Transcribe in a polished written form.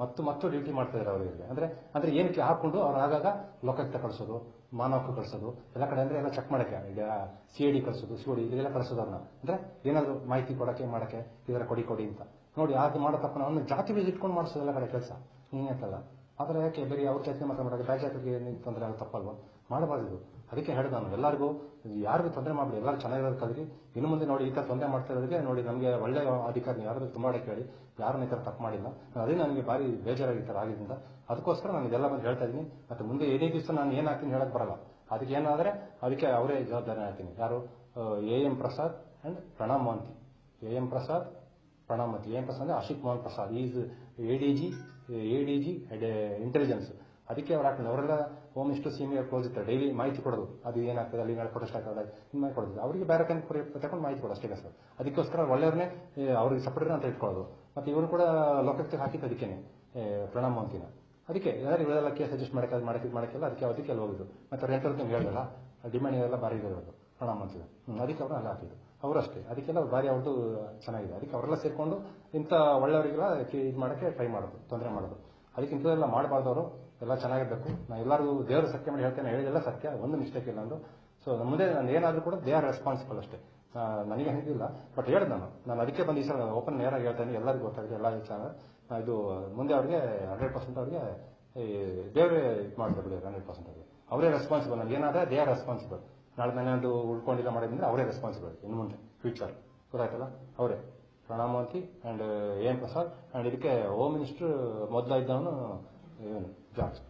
ಮತ್ತು ಡ್ಯೂಟಿ ಮಾಡ್ತಾ ಇದ್ದಾರೆ ಅವರಿಗೆ. ಅಂದ್ರೆ ಏನಕ್ಕೆ ಹಾಕೊಂಡು ಅವ್ರು ಆಗಾಗ ಲೋಕಾಯುಕ್ತ ಕಳಿಸೋದು, ಮಾನವಕ್ಕೆ ಕಳಿಸೋದು, ಎಲ್ಲ ಕಡೆ ಎಲ್ಲ ಚೆಕ್ ಮಾಡಕ್ಕೆ, ಈಗ CID ಕಳಿಸೋದು, COD ಇದೆಲ್ಲ ಕಳಿಸೋದು ಅವ್ರನ್ನ. ಅಂದ್ರೆ ಏನಾದ್ರು ಮಾಹಿತಿ ಮಾಡಕ್ಕೆ ಇದರ ಕೊಡಿ ಅಂತ ನೋಡಿ. ಅದು ಮಾಡೋ ತಪ್ಪ ಅವನು ಜಾತಿ ಬೇಸ್ ಇಟ್ಕೊಂಡು ಮಾಡಿಸೋದೆಲ್ಲ ಕಡೆ ಕೆಲಸ ನೀನೇತಲ್ಲ. ಆದ್ರೆ ಯಾಕೆ ಬೇರೆ ಅವ್ರ ಜಾತಿ ಮಾತ್ರ ಮಾಡೋದು, ಬ್ಯಾಕ್ ಜಾತಿಗೆ ತೊಂದರೆ ಆಗ ತಪ್ಪಲ್ವಾ? ಮಾಡಬಾರ್ದು. ಅದಕ್ಕೆ ಹೇಳಿದ ನಾನು ಎಲ್ಲರಿಗೂ, ಯಾರಿಗೂ ತೊಂದರೆ ಮಾಡಬೇಡಿ, ಎಲ್ಲರೂ ಚೆನ್ನಾಗಿರೋದು ಕಲ್ರಿ. ಇನ್ನು ಮುಂದೆ ನೋಡಿ ಈ ತರ ತೊಂದರೆ ಮಾಡ್ತಾ ಇರೋರಿಗೆ ನೋಡಿ, ನಮಗೆ ಒಳ್ಳೆ ಅಧಿಕಾರಿ ಯಾರಾದ್ರೂ ತುಂಬ ಕೇಳಿ, ಯಾರನ್ನ ಈ ತರ ತಪ್ಪು ಮಾಡಿಲ್ಲ. ಅದೇ ನನಗೆ ಭಾರಿ ಬೇಜಾರಾಗಿ ಈ ತರ ಆಗಿದ್ದರಿಂದ ಅದಕ್ಕೋಸ್ಕರ ನಾನು ಇದೆಲ್ಲ ಬಂದು ಹೇಳ್ತಾ ಇದ್ದೀನಿ. ಮತ್ತೆ ಮುಂದೆ ಏನೇ ದಿವಸ ನಾನು ಏನ್ ಹಾಕ್ತೀನಿ ಹೇಳಕ್ ಬರಲ್ಲ. ಅದಕ್ಕೆ ಏನಾದ್ರೆ ಅದಕ್ಕೆ ಅವರೇ ಜವಾಬ್ದಾರಿ ಹಾಕ್ತೀನಿ. ಯಾರು? AM Prasad and Pranam Mohanty. AM Prasad, Pranam Mohanty. AM Prasad ಅಂದ್ರೆ Ashik Mohan Prasad, is ADG intelligence. ಅದಕ್ಕೆ ಅವ್ರು ಹಾಕ್ತಾರೆ. ಅವರೆಲ್ಲ ಹೋಮ್ ಮಿನಿಸ್ಟರ್ ಸೀನಿಯರ್ ಕ್ಲೋಸ್ ಇರ್ತಾರೆ, ಡೈಲಿ ಮಾಹಿತಿ ಕೊಡೋದು. ಅದು ಏನಾಗ್ತದೆ, ಅಲ್ಲಿ ಪ್ರೊಟೆಸ್ಟ್ ಆಗ್ತದೆ, ಇನ್ಮೇಲೆ ಕೊಡೋದು. ಅವರಿಗೆ ಬೇರೆ ತಗೊಂಡು ಮಾಹಿತಿ ಕೊಡೋದು ಅಷ್ಟೇ ಸರ್. ಅದಕ್ಕೋಸ್ಕರ ಒಳ್ಳೆಯವ್ರನ್ನೇ ಅವ್ರಿಗೆ ಸಪರೇಟ್ ಅಂತ ಇಟ್ಕೊಳ್ಳೋದು. ಮತ್ತೆ ಇವರು ಕೂಡ ಲೋಕಾಯುಕ್ತಕ್ಕೆ ಹಾಕಿದ್ದು ಅದಕ್ಕೇನೆ, ಪ್ರಣಾಮ್ ಮೋಹಂತಿನ. ಅದಕ್ಕೆ ಇವರೆಲ್ಲ ಕೇಸ್ ಅಡ್ಜಸ್ಟ್ ಮಾಡಕ್ಕೆಲ್ಲ ಅದಕ್ಕೆ ಅಲ್ಲಿ ಹೋಗಿದ್ದು. ಮತ್ತೆ ರೆಂಟರ್ ಹೇಳಿದಲ್ಲ, ಡಿಮ್ಯಾಂಡ್ ಎಲ್ಲ ಭಾರಿ ಇರೋದು ಪ್ರಣಾಮ್ ಮೋಹಂತಿ. ಅದಕ್ಕೆ ಅವರು ಅಲ್ಲಿ ಹಾಕಿದ್ದು. ಅವರಷ್ಟೇ ಅದಕ್ಕೆಲ್ಲ ಭಾರಿ ಅವ್ರದ್ದು ಚೆನ್ನಾಗಿದೆ. ಅದಕ್ಕೆ ಅವರೆಲ್ಲ ಸೇರ್ಕೊಂಡು ಇಂಥ ಒಳ್ಳೆಯವರಿಗೆಲ್ಲ ಇದು ಮಾಡಕ್ಕೆ ಟ್ರೈ ಮಾಡೋದು, ತೊಂದರೆ ಮಾಡೋದು. ಅದಕ್ಕೆ ಇಂಥದ್ದೆಲ್ಲ ಮಾಡಬಾರ್ದವರು, ಎಲ್ಲ ಚೆನ್ನಾಗಿರ್ಬೇಕು. ನಾನು ಎಲ್ಲರಿಗೂ ದೇವರು ಸತ್ಯ ಮಾಡಿ ಹೇಳ್ತೇನೆ, ಹೇಳಿದೆಲ್ಲ ಸತ್ಯ, ಒಂದು ಮಿಸ್ಟೇಕ್ ಇಲ್ಲ ಅಂದು. ಸೊ ಮುಂದೆ ನಾನು ಏನಾದರೂ ಕೂಡ ದೇ ಆರ್ ರೆಸ್ಪಾನ್ಸಿಬಲ್ ಅಷ್ಟೇ. ನನಗೆ ಹೇಳಿಲ್ಲ, ಬಟ್ ಹೇಳಿದ್ ನಾನು ಅದಕ್ಕೆ ಬಂದು ಈ ಸಲ ಓಪನ್ ನೇರಾಗಿ ಹೇಳ್ತೇನೆ, ಎಲ್ಲರಿಗೂ ಗೊತ್ತಾಗಿದೆ, ಎಲ್ಲ ಚಾನಲ್ ಇದು ಮುಂದೆ ಅವ್ರಿಗೆ 100% ಅವ್ರಿಗೆ ದೇವರೇ ಇದು ಮಾಡ್ತಾರೆ ಬಿಡಿ. 100% ಅವ್ರಿಗೆ ಅವರೇ ರೆಸ್ಪಾನ್ಸಿಬಲ್. ನನಗೆ ಏನಾದ್ರೆ ದೇ ಆರ್ ರೆಸ್ಪಾನ್ಸಿಬಲ್. ನಾಳೆ ನಾನೇನಾದ್ರು ಉಳ್ಕೊಂಡಿಲ್ಲ ಮಾಡಿದ್ರೆ ಅವರೇ ರೆಸ್ಪಾನ್ಸಿಬಲ್ ಇನ್ನು ಮುಂದೆ ಫ್ಯೂಚರ್. ಗೊತ್ತಾಯ್ತಲ್ಲ? ಅವರೇ Pranam Mohanty and AM Prasad. And ಇದಕ್ಕೆ ಹೋಮ್ ಮಿನಿಸ್ಟರ್ ಮೊದಲ ಇದ್ದವನು ಜಾರ್ಜ್.